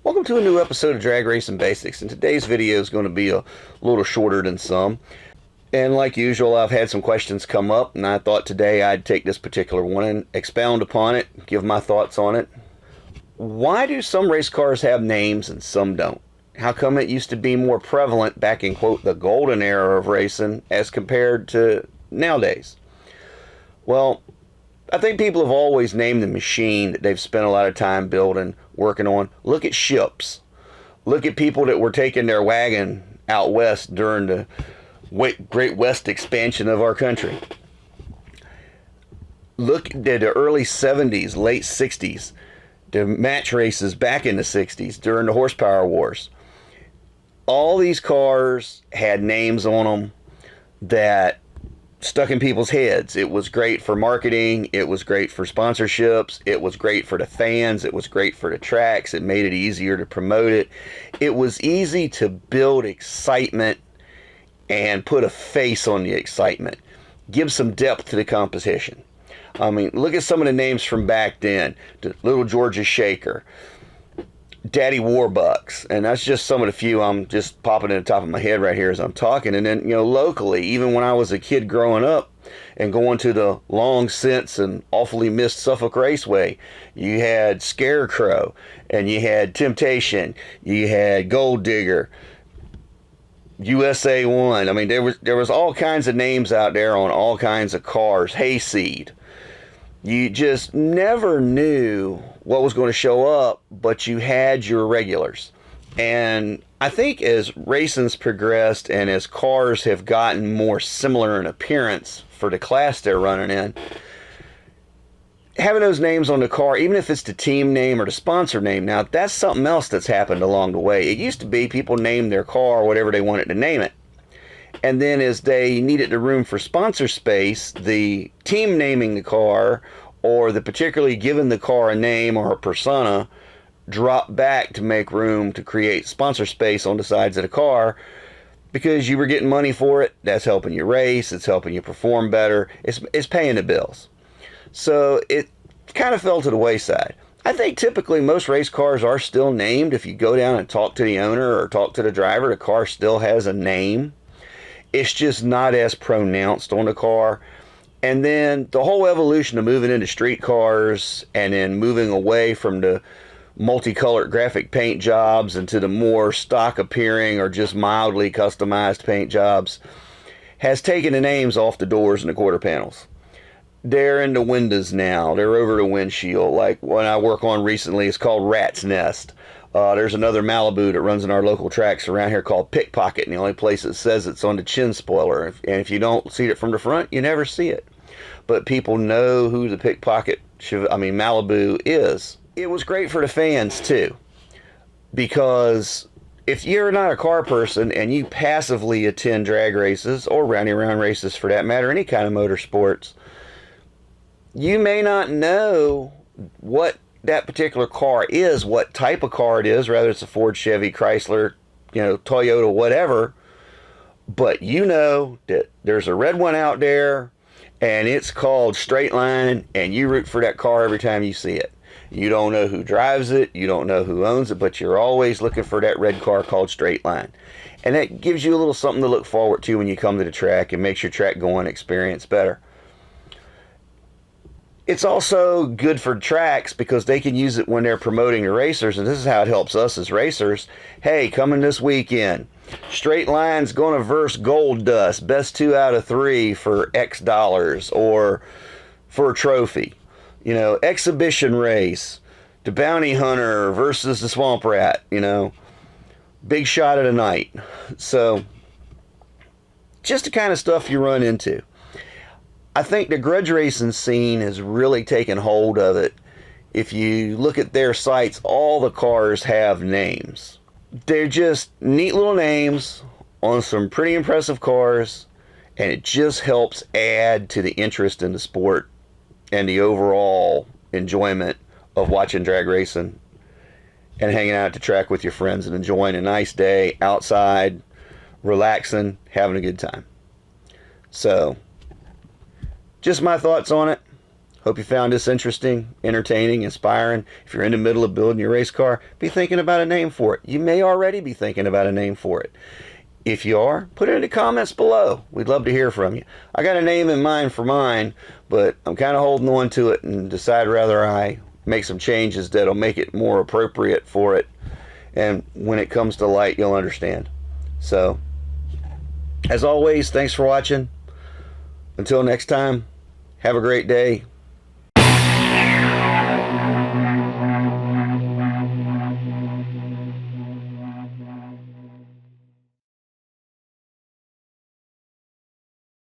Welcome to a new episode of Drag Racing Basics, and today's video is going to be a little shorter than some. And like usual, I've had some questions come up, and I thought today I'd take this particular one and expound upon it, give my thoughts on it. Why do some race cars have names and some don't? How come it used to be more prevalent back in, quote, the golden era of racing as compared to nowadays? Well, I think people have always named the machine that they've spent a lot of time building, working on. Look at ships. Look at people that were taking their wagon out west during the Great West expansion of our country. Look at the early 70s, late 60s, the match races back in the 60s during the horsepower wars. All these cars had names on them that stuck in people's heads. It was great for marketing, it was great for sponsorships, it was great for the fans, it was great for the tracks, it made it easier to promote it. It was easy to build excitement and put a face on the excitement. Give some depth to the competition. I mean, look at some of the names from back then. The Little Georgia Shaker, Daddy Warbucks, and that's just some of the few I'm just popping in the top of my head right here as I'm talking. And then, locally, even when I was a kid growing up and going to the long since and awfully missed Suffolk Raceway, you had Scarecrow, and you had Temptation, you had Gold Digger, USA One. I mean, there was all kinds of names out there on all kinds of cars. Hayseed. You just never knew what was going to show up, but you had your regulars. And I think as racing's progressed and as cars have gotten more similar in appearance for the class they're running in, having those names on the car, even if it's the team name or the sponsor name, now that's something else that's happened along the way. It used to be people named their car whatever they wanted to name it. And then as they needed the room for sponsor space, the team naming the car or the particularly giving the car a name or a persona dropped back to make room to create sponsor space on the sides of the car, because you were getting money for it. That's helping you race. It's helping you perform better. It's paying the bills. So it kind of fell to the wayside. I think typically most race cars are still named. If you go down and talk to the owner or talk to the driver, the car still has a name. It's just not as pronounced on the car. And then the whole evolution of moving into street cars and then moving away from the multicolored graphic paint jobs into the more stock appearing or just mildly customized paint jobs has taken the names off the doors and the quarter panels. They're in the windows now. They're over the windshield. Like one I work on recently is called Rat's Nest. There's another Malibu that runs in our local tracks around here called Pickpocket, and the only place it says it's on the chin spoiler. And if you don't see it from the front, you never see it. But people know who the Pickpocket, Malibu is. It was great for the fans too, because if you're not a car person and you passively attend drag races or roundy round races for that matter, any kind of motorsports, you may not know what that particular car is, what type of car it is, whether it's a Ford, Chevy, Chrysler, Toyota, whatever. But you know that there's a red one out there and it's called Straight Line, and you root for that car every time you see it. You don't know who drives it, you don't know who owns it, but you're always looking for that red car called Straight Line. And that gives you a little something to look forward to when you come to the track and makes your track going experience better. It's also good for tracks because they can use it when they're promoting the racers, and this is how it helps us as racers. Hey, coming this weekend, Straight Line's going to verse Gold Dust, best 2 out of 3 for X dollars or for a trophy. Exhibition race, the Bounty Hunter versus the Swamp Rat, big shot of the night. So, just the kind of stuff you run into. I think the grudge racing scene has really taken hold of it. If you look at their sites, all the cars have names. They're just neat little names on some pretty impressive cars, and it just helps add to the interest in the sport and the overall enjoyment of watching drag racing and hanging out at the track with your friends and enjoying a nice day outside, relaxing, having a good time. So, just my thoughts on it. Hope you found this interesting, entertaining, inspiring. If you're in the middle of building your race car, be thinking about a name for it. You may already be thinking about a name for it. If you are, put it in the comments below. We'd love to hear from you. I got a name in mind for mine, but I'm kind of holding on to it and decide rather I make some changes that'll make it more appropriate for it. And when it comes to light, you'll understand. So, as always, thanks for watching. Until next time, have a great day.